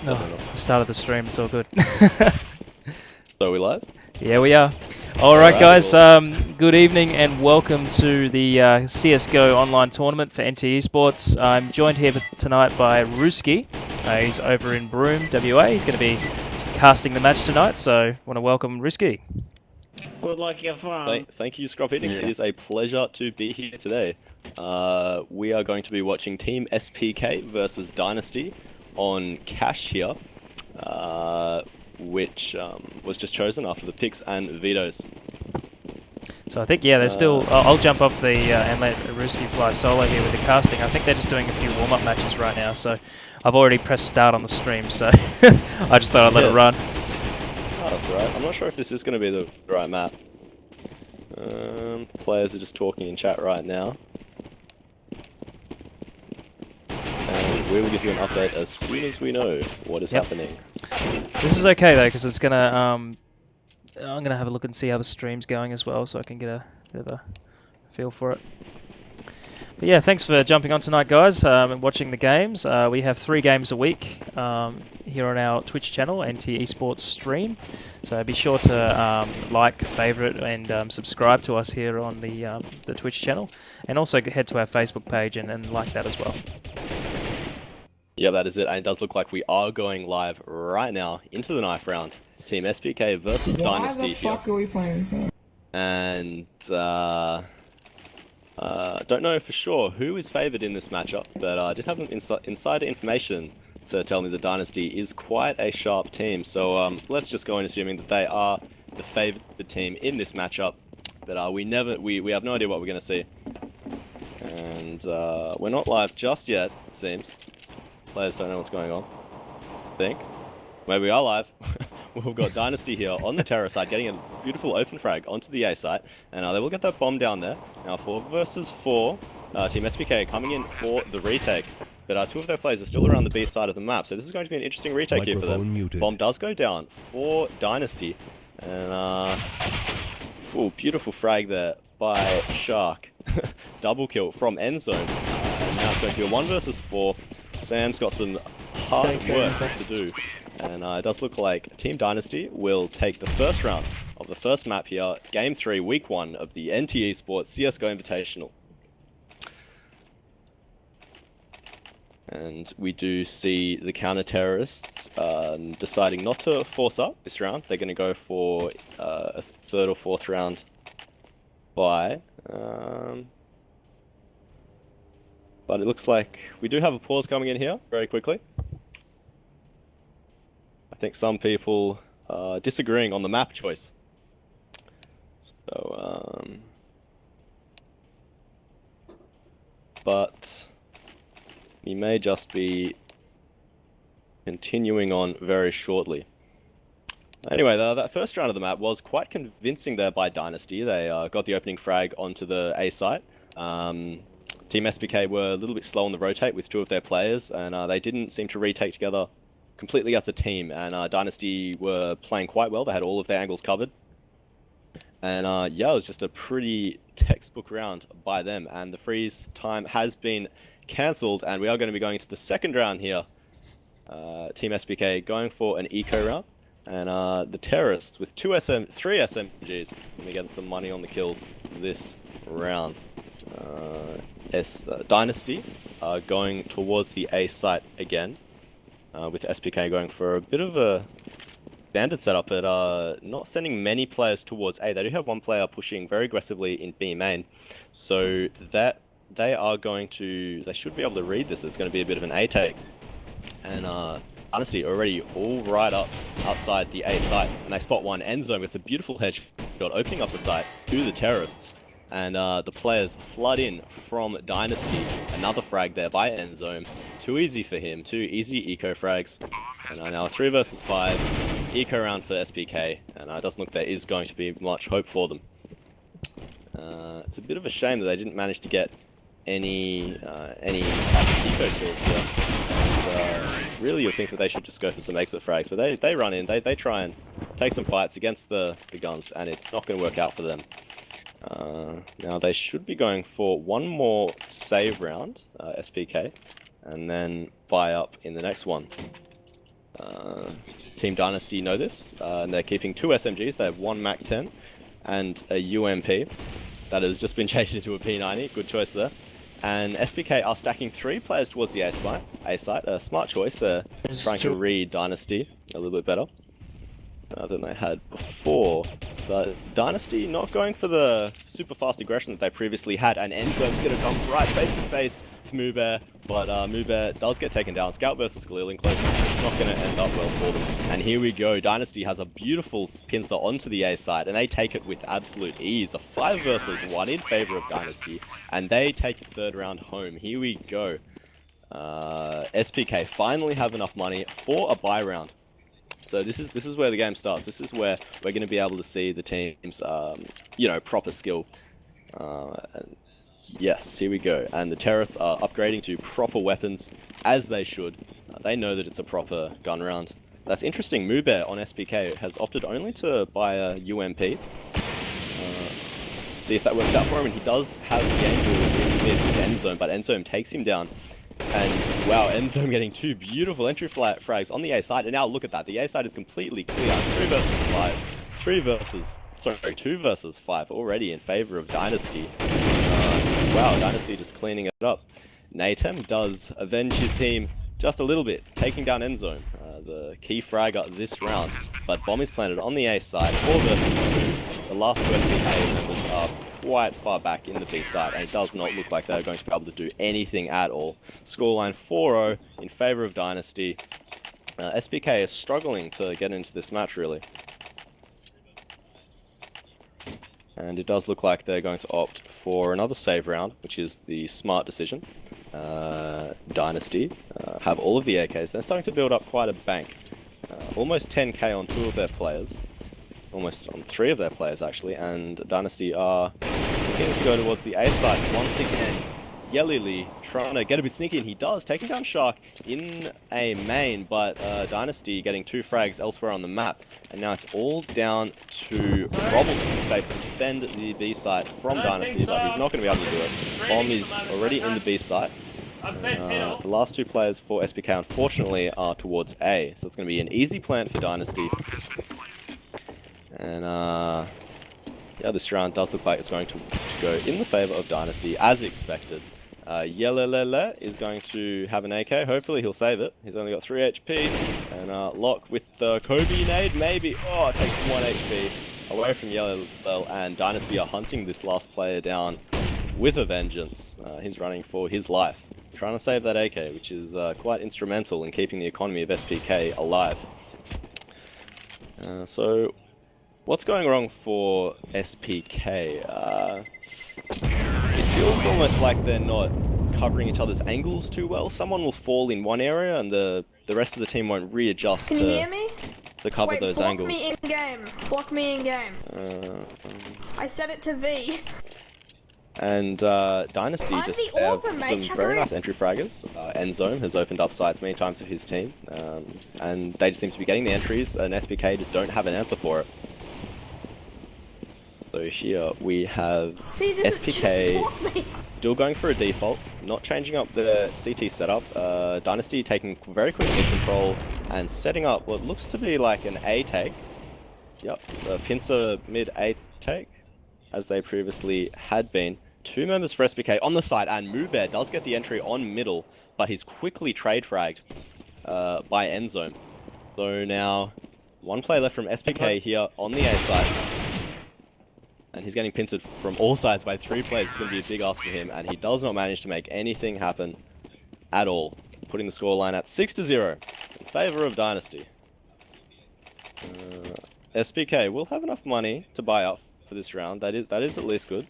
No, we started the stream. It's all good. So are we live? Yeah, we are. Alright guys, well, good evening and welcome to the CSGO online tournament for NT Esports. I'm joined here tonight by Ruski. He's over in Broome, WA. He's going to be casting the match tonight, so I want to welcome Ruski. Would like your fun. Thank you, Scruffitix. It is a pleasure to be here today. We are going to be watching Team SPK versus Dynasty on Cash here, which was just chosen after the picks and vetoes. So I think, yeah, they're still... I'll jump off the and let Ruski fly solo here with the casting. I think they're just doing a few warm-up matches right now, so I've already pressed start on the stream, so I just thought I'd let it run. Oh, that's alright. I'm not sure if this is going to be the right map. Players are just talking in chat right now. And we will give you an update as soon as we know what is happening. This is okay though, because it's gonna I'm gonna have a look and see how the stream's going as well, so I can get a bit of a feel for it. But yeah, thanks for jumping on tonight, guys, and watching the games. We have 3 games a week here on our Twitch channel, NT Esports Stream. So be sure to like, favourite, and subscribe to us here on the Twitch channel, and also head to our Facebook page and like that as well. Yeah, that is it, and it does look like we are going live right now into the knife round. Team SPK versus Dynasty here. Why the fuck are we playing this game? And don't know for sure who is favoured in this matchup, but I did have some insider information to tell me the Dynasty is quite a sharp team. So let's just go in assuming that they are the favoured team in this matchup. But we have no idea what we're going to see. And we're not live just yet, it seems. Players don't know what's going on, I think. Maybe we are live. We've got Dynasty here on the terror side, getting a beautiful open frag onto the A site, and they will get that bomb down there. Now 4 versus 4, Team SPK coming in for the retake, but 2 of their players are still around the B side of the map, so this is going to be an interesting retake here for them. Muted. Bomb does go down for Dynasty, and beautiful frag there by Shark. Double kill from end zone, and now it's going to be a 1 versus 4. Sam's got some hard work to do. And it does look like Team Dynasty will take the first round of the first map here, Game 3, Week 1 of the NT Esports CSGO Invitational. And we do see the counter-terrorists deciding not to force up this round. They're going to go for a 3rd or 4th round buy. But it looks like we do have a pause coming in here very quickly. I think some people are disagreeing on the map choice. So, but we may just be continuing on very shortly. Anyway, that first round of the map was quite convincing there by Dynasty. They got the opening frag onto the A site. Team SPK were a little bit slow on the rotate with 2 of their players, and they didn't seem to retake together completely as a team, and Dynasty were playing quite well. They had all of their angles covered. And yeah, it was just a pretty textbook round by them, and the freeze time has been cancelled, and we are going to be going to the second round here. Team SPK going for an eco round, and the terrorists with 3 SMGs going to get some money on the kills this round. Dynasty going towards the A site again, with SPK going for a bit of a bandit setup, but not sending many players towards A. They do have 1 player pushing very aggressively in B main, so that they should be able to read this. It's going to be a bit of an A take, and Dynasty already all right up outside the A site, and they spot 1 end zone with a beautiful headshot opening up the site to the terrorists. And the players flood in from Dynasty. Another frag there by Endzone. Too easy for him. 2 easy eco frags. And now a 3 versus 5 eco round for SPK. And it doesn't look there is going to be much hope for them. It's a bit of a shame that they didn't manage to get any eco kills here. And, really, you'd think that they should just go for some exit frags, but they run in. They try and take some fights against the guns, and it's not going to work out for them. Now they should be going for 1 more save round, SPK, and then buy up in the next one. Team Dynasty know this, and they're keeping 2 SMGs. They have 1 MAC-10 and a UMP that has just been changed into a P90. Good choice there. And SPK are stacking 3 players towards the A site. A smart choice. They're trying to read Dynasty a little bit better than they had before. But Dynasty not going for the super fast aggression that they previously had, and Enzo's going to come right face to face with Mubear, but Mubear does get taken down. Scout versus Galil in close range. It's not going to end up well for them. And here we go. Dynasty has a beautiful pincer onto the A side, and they take it with absolute ease. A 5 versus 1 in favor of Dynasty, and they take the 3rd round home. Here we go. SPK finally have enough money for a buy round. So this is where the game starts. This is where we're going to be able to see the team's, you know, proper skill. And yes, here we go. And the terrorists are upgrading to proper weapons, as they should. They know that it's a proper gun round. That's interesting. Mubear on SPK has opted only to buy a UMP. See if that works out for him. And he does have the angle in mid with Endzone, but Endzone takes him down. And wow, Endzone getting 2 beautiful entry frags on the A side. And now look at that. The A side is completely clear. 3 versus 5. 2 versus 5 already in favor of Dynasty. Wow, Dynasty just cleaning it up. Natem does avenge his team just a little bit, taking down Endzone, the key fragger this round. But bomb is planted on the A side, 4 versus 2. The last 2 SPK members are quite far back in the B side, and it does not look like they're going to be able to do anything at all. Scoreline 4-0 in favor of Dynasty. SPK is struggling to get into this match, really. And it does look like they're going to opt for another save round, which is the smart decision. Dynasty have all of the AKs. They're starting to build up quite a bank. Almost 10k on 2 of their players. Almost on 3 of their players, actually. And Dynasty are looking to go towards the A side once again. Yelili trying to get a bit sneaky, and he does, taking down Shark in a main, but Dynasty getting 2 frags elsewhere on the map. And now it's all down to Robbleton to defend the B site from Dynasty, but he's not going to be able to do it. Bomb is already in the B site. The last 2 players for SPK, unfortunately, are towards A, so it's going to be an easy plant for Dynasty. And yeah, this round does look like it's going to go in the favor of Dynasty, as expected. Yelelele is going to have an AK. Hopefully he'll save it. He's only got 3 HP. And Lock with the Kobe nade, maybe. Oh, it takes 1 HP away from Yelelele. And Dynasty are hunting this last player down with a vengeance. He's running for his life, trying to save that AK, which is quite instrumental in keeping the economy of SPK alive. So, what's going wrong for SPK? It feels almost like they're not covering each other's angles too well. Someone will fall in one area and the rest of the team won't readjust Can you hear me? to cover Wait, those block angles. me in game. Block me in game. I set it to V. And Dynasty I'm just the have orphan, some mate. very nice entry fraggers. Endzone has opened up sites many times for his team, and they just seem to be getting the entries, and SPK just don't have an answer for it. So here we have SPK still going for a default, not changing up the CT setup. Dynasty taking very quick mid control and setting up what looks to be like an A take. Yep, the pincer mid A take, as they previously had been. 2 members for SPK on the side, and Mubear does get the entry on middle, but he's quickly trade fragged by Endzone. So now 1 player left from SPK here on the A side. And he's getting pincered from all sides by 3 players. It's going to be a big ask for him, and he does not manage to make anything happen at all, putting the scoreline at 6-0 in favor of Dynasty. SPK will have enough money to buy up for this round. That is at least good.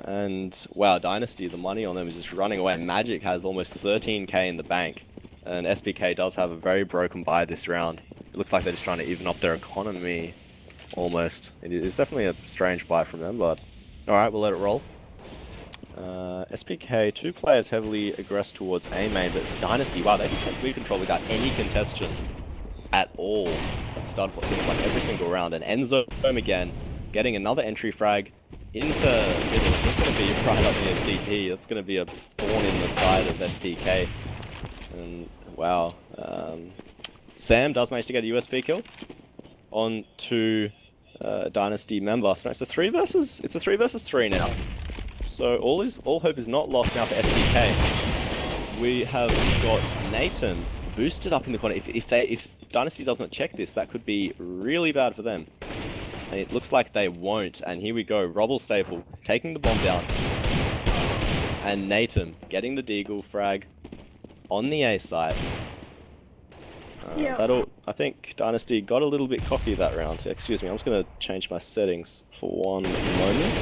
And wow, Dynasty, the money on them is just running away. Magic has almost 13k in the bank, and SPK does have a very broken buy this round. It looks like they're just trying to even up their economy. Almost. It is definitely a strange buy from them, but alright, we'll let it roll. SPK, 2 players heavily aggressed towards A main, but Dynasty, wow, they just take lead control without any contention at all at the start of what seems like every single round. And Endzone again, getting another entry frag into middle. It's going to be right up near CT. That's going to be a thorn in the side of SPK. And wow. Sam does manage to get a USP kill on to Dynasty member. So it's a 3 versus 3 now. So all hope is not lost now for SDK. We have got Nathan boosted up in the corner. If Dynasty does not check this, that could be really bad for them. And it looks like they won't. And here we go, Robble Staple taking the bomb down. And Nathan getting the Deagle frag on the A site. I think Dynasty got a little bit cocky that round. Excuse me, I'm just going to change my settings for one moment.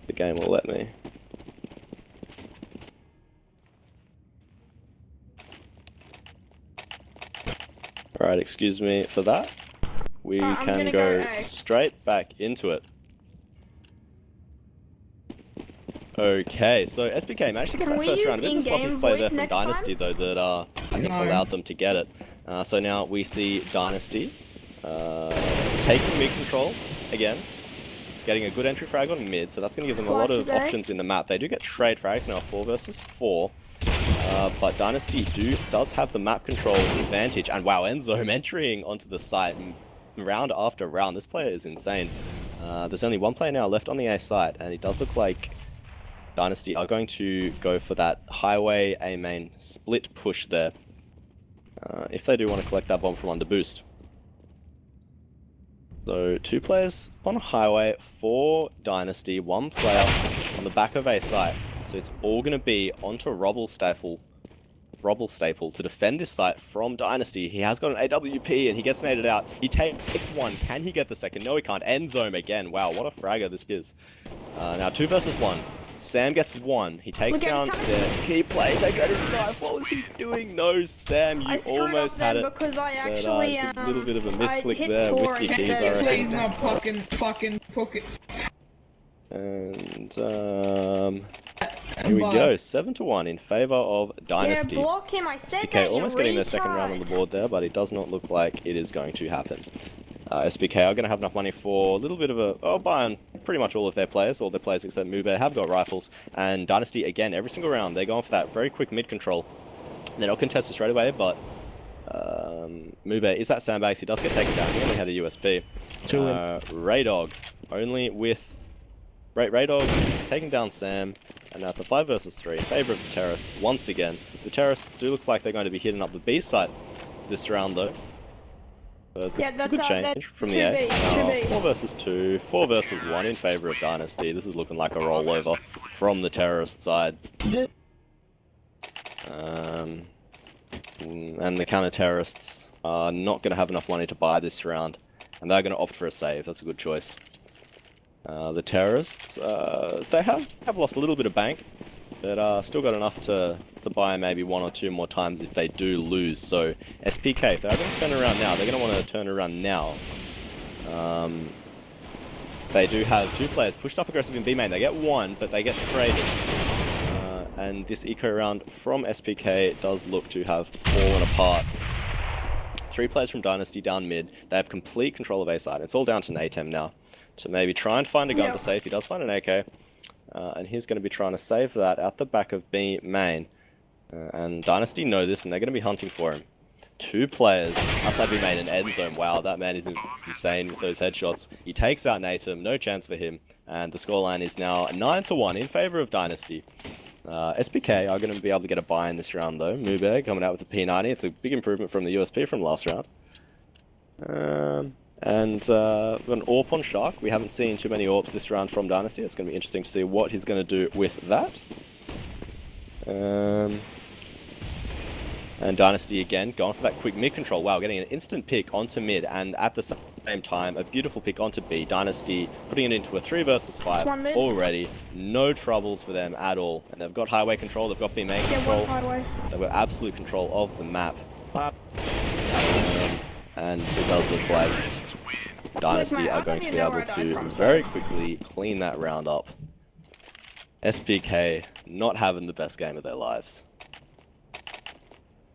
The game will let me. Alright, excuse me for that. We can go straight back into it. Okay, so SBK managed to get that first round. A bit of a sloppy play there from Dynasty though that I think allowed them to get it. So now we see Dynasty taking mid control again, getting a good entry frag on mid, so that's going to give them a lot of options in the map. They do get trade frags now, 4 versus 4. But Dynasty does have the map control advantage, and wow, Enzo entering onto the site round after round. This player is insane. There's only one player now left on the A site, and it does look like Dynasty are going to go for that highway A main split push there. If they do want to collect that bomb from under boost. So 2 players on highway for Dynasty, 1 player on the back of A site. So it's all going to be onto Robble Staple to defend this site from Dynasty. He has got an AWP and he gets naded out. He takes 1. Can he get the second? No, he can't. End zone again. Wow, what a fragger this is. Now 2 versus 1. Sam gets 1. He takes down the key play. Takes out his knife. What was he doing? No, Sam, you almost had it. Because I actually, just a little bit of a misclick there with your keys, I reckon. Please not fucking pocket. And here we go, 7-1 in favor of Dynasty. Yeah, block him. I said SBK that, almost getting their second round on the board there, but it does not look like it is going to happen. SBK are going to have enough money for a little bit of a buy on pretty much all of their players. All their players except Mube have got rifles. And Dynasty, again, every single round, they're going for that very quick mid control. They're not contested straight away, but Mube is that sandbags. He does get taken down. He only had a USP. Raydog, only with Raydog taking down Sam. And now it's a 5 versus 3 in favor of the Terrorists once again. The Terrorists do look like they're going to be hitting up the B site this round though. Yeah, it's a good change from the A. 4 versus 2, 4 versus 1 in favor of Dynasty. This is looking like a rollover from the Terrorist side. And the counter-terrorists are not going to have enough money to buy this round. And they're going to opt for a save. That's a good choice. The Terrorists, they have lost a little bit of bank, but still got enough to buy maybe 1 or 2 more times if they do lose. So SPK, if they're going to turn around now, they're going to want to turn around now. They do have 2 players pushed up aggressive in B main. They get 1, but they get traded. And this eco round from SPK does look to have fallen apart. 3 players from Dynasty down mid. They have complete control of A side. It's all down to Natem now. So maybe try and find a gun to save. He does find an AK. And he's going to be trying to save that out the back of B main. And Dynasty know this, and they're going to be hunting for him. 2 players outside B main and end zone. Wow, that man is insane with those headshots. He takes out Natem, no chance for him. And the scoreline is now 9-1 in favor of Dynasty. SPK are going to be able to get a buy in this round though. Mube coming out with the P90. It's a big improvement from the USP from last round. And we've got an AWP on Shark. We haven't seen too many AWPs this round from Dynasty. It's going to be interesting to see what he's going to do with that. And Dynasty again, going for that quick mid control. Wow, getting an instant pick onto mid, and at the same time, a beautiful pick onto B. Dynasty putting it into a 3 versus 5 already. No troubles for them at all. And they've got highway control, they've got B main control. They've got absolute control of the map. And it does look like Dynasty are going to be able to very quickly clean that round up. SPK not having the best game of their lives.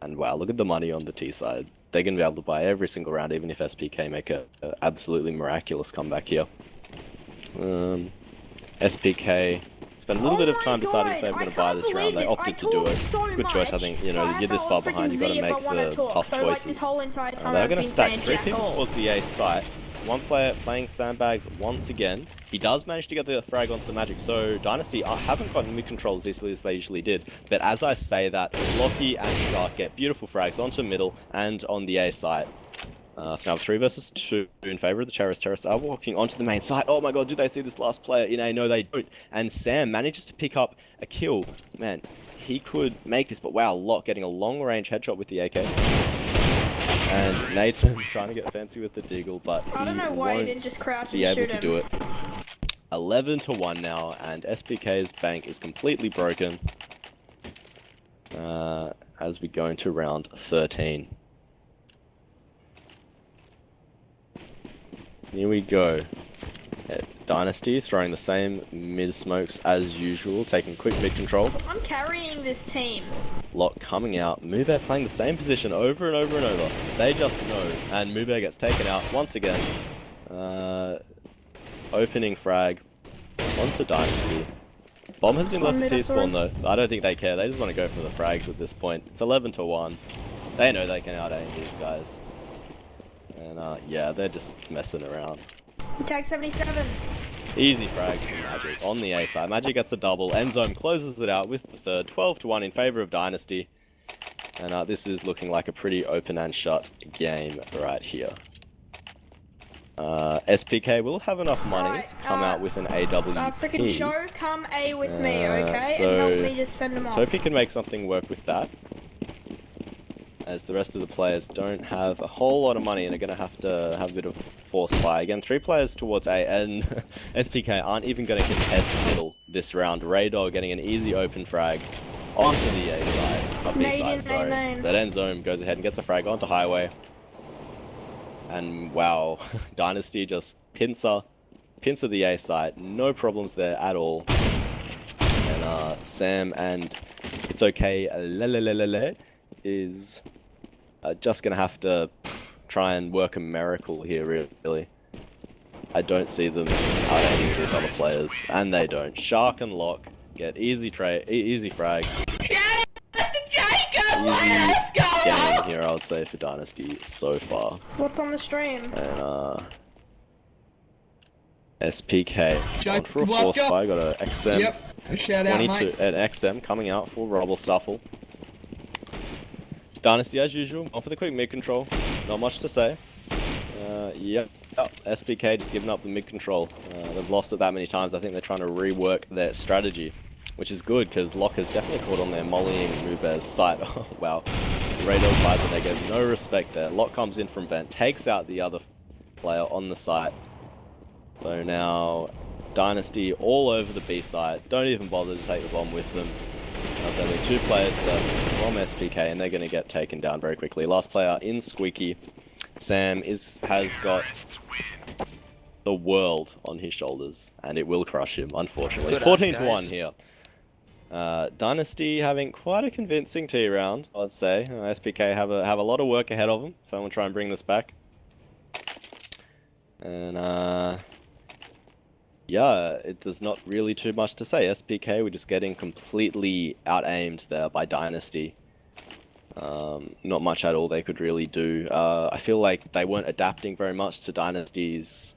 And wow, look at the money on the T side. They're going to be able to buy every single round, even if SPK make a absolutely miraculous comeback here. SPK spent a little bit of time my deciding if God, they were I going to buy can't this round. They believe this. opted I to do talk it. so Good choice, I much. think. You know, I you're this have far no behind, you've got to freaking make V if I wanna the talk. tough So, like, choices. this whole entire time They're I've going to been stack saying 3 jack people all. towards the A site. One player playing sandbags once again. He does manage to get the frag onto Magic, so Dynasty haven't gotten mid-control as easily as they usually did. But as I say that, Locky and Shark get beautiful frags onto middle and on the A site. So now 3 versus 2 in favor of the Terrorists. Terrorists are walking onto the main site. Oh my god, do they see this last player in A? No, they don't. And Sam manages to pick up a kill. Man, he could make this, but wow, Locke getting a long-range headshot with the AK. And Nathan trying to get fancy with the deagle, but I don't know he why he won't didn't just crouch be and able shoot to him. do it. 11-1 now, and SPK's bank is completely broken as we go into round 13. Here we go. Dynasty throwing the same mid smokes as usual, taking quick mid control. I'm carrying this team. Lock coming out. Mube playing the same position over and over and over. They just know. And Mube gets taken out once again. Opening frag onto Dynasty. Bomb has been left to T-spawn though. I don't think they care. They just want to go for the frags at this point. It's 11-1. They know they can out-aim these guys. And yeah, they're just messing around. Tag 77. Easy frags from Magic on the A side. Magic gets a double. Endzone closes it out with the third. 12-1 in favor of Dynasty. And this is looking like a pretty open and shut game right here. SPK will have enough money to come out with an AWP. Freaking Joe, come A with me, okay? So and help me just fend them let's off. hope he can make something work with that. As the rest of the players don't have a whole lot of money and are going to have a bit of force buy. Again, 3 players towards A, and SPK aren't even going to contest middle this round. Raydog getting an easy open frag onto the A side, B side, sorry. That Endzone goes ahead and gets a frag onto Highway. And wow, Dynasty just pincer the A side, no problems there at all. And Sam and It's Okay Lelelelele is just gonna have to try and work a miracle here, really. I don't see them out-aiming these other players, and they don't. Shark and Lock get easy frags. Easy game here, I would say, for Dynasty so far. What's on the stream? And SPK on for a force buy. Got a XM. Yep. Shout out, 22 mate. an XM coming out for Rubble Stuffle. Dynasty as usual, on for the quick mid control. Not much to say. Yep. Oh, SPK just giving up the mid control. They've lost it that many times. I think they're trying to rework their strategy, which is good because Lock has definitely caught on their mollying Mube's sight. Oh, wow. Raydog buys it, they get no respect there. Lock comes in from vent, takes out the other player on the site. So now Dynasty all over the B side. Don't even bother to take the bomb with them. There's only 2 players left from SPK, and they're going to get taken down very quickly. Last player in Squeaky. Sam has got the world on his shoulders, and it will crush him, unfortunately. 14-1 here. Dynasty having quite a convincing T round, I'd say. SPK have a lot of work ahead of them if they want to try and bring this back. And yeah, there's not really too much to say. SPK, we're just getting completely out-aimed there by Dynasty. Not much at all they could really do. I feel like they weren't adapting very much to Dynasty's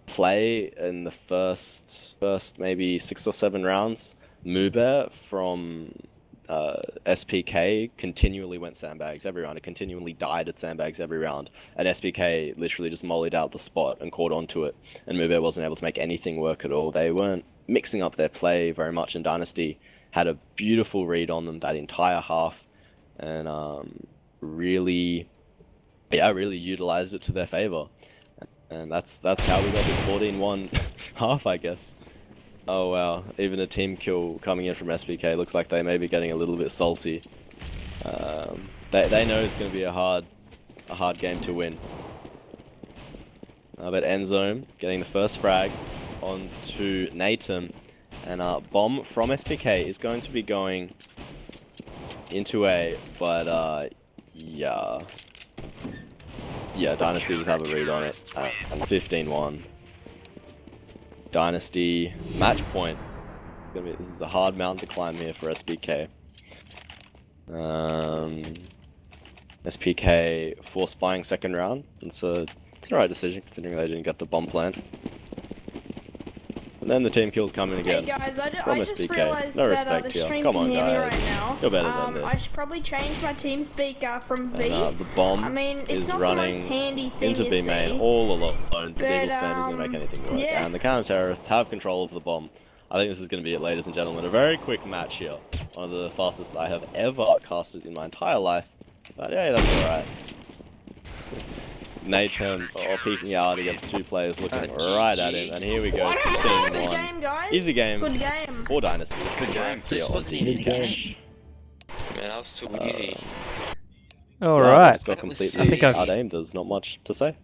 play in the first maybe 6 or 7 rounds. Mube from SPK continually went sandbags every round. It continually died at sandbags every round. And SPK literally just mollied out the spot and caught onto it. And Mube wasn't able to make anything work at all. They weren't mixing up their play very much, and Dynasty had a beautiful read on them that entire half. And really utilized it to their favor. And that's how we got this 14-1 half, I guess. Oh wow, even a team kill coming in from SPK. Looks like they may be getting a little bit salty. They know it's going to be a hard game to win. But Endzone getting the first frag onto Nathan, and bomb from SPK is going to be going into A, but yeah, Dynasty just have a read on it, and 15-1. Dynasty match point This is a hard mountain to climb here for SBK. SPK force buying second round. It's the right decision considering they didn't get the bomb plant. And then the team kills coming again. Hey guys, I from just SPK. realized No that respect the here. stream Come can on, hear me guys. right now. You're better than this. I should probably change my team speaker from V. And, the bomb I mean, it's is not the running most handy thing into you B see. main all alone. The But, Beagle spam isn't going to make anything work. yeah. And the counter-terrorists have control of the bomb. I think this is going to be it, ladies and gentlemen. A very quick match here. One of the fastest I have ever casted in my entire life. But yeah, that's alright. Nathan peeking out against two players looking right at him. And here we go, Good 16-1. game, guys. Easy game Good game. for Dynasty. Good game. Here This on wasn't even a Cash. Man, that was too easy. All Yeah, right. just got That was completely I think I've- out-aimed. There's not much to say.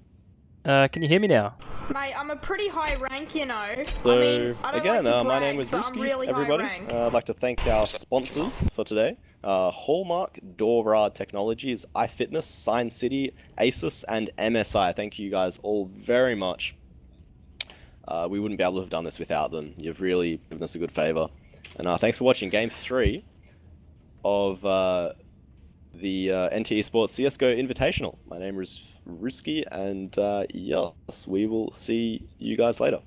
Can you hear me now? Mate, I'm a pretty high rank, you know. So, I mean, I don't again, like to my brag, name is but I'm Ruski, really high everybody. rank. I'd like to thank our sponsors for today. Hallmark, Dora Technologies, iFitness, Sign City, Asus, and MSI. Thank you guys all very much. We wouldn't be able to have done this without them. You've really given us a good favor. And thanks for watching Game 3 of the NT Sports CSGO Invitational. My name is Ruski, and yes, we will see you guys later.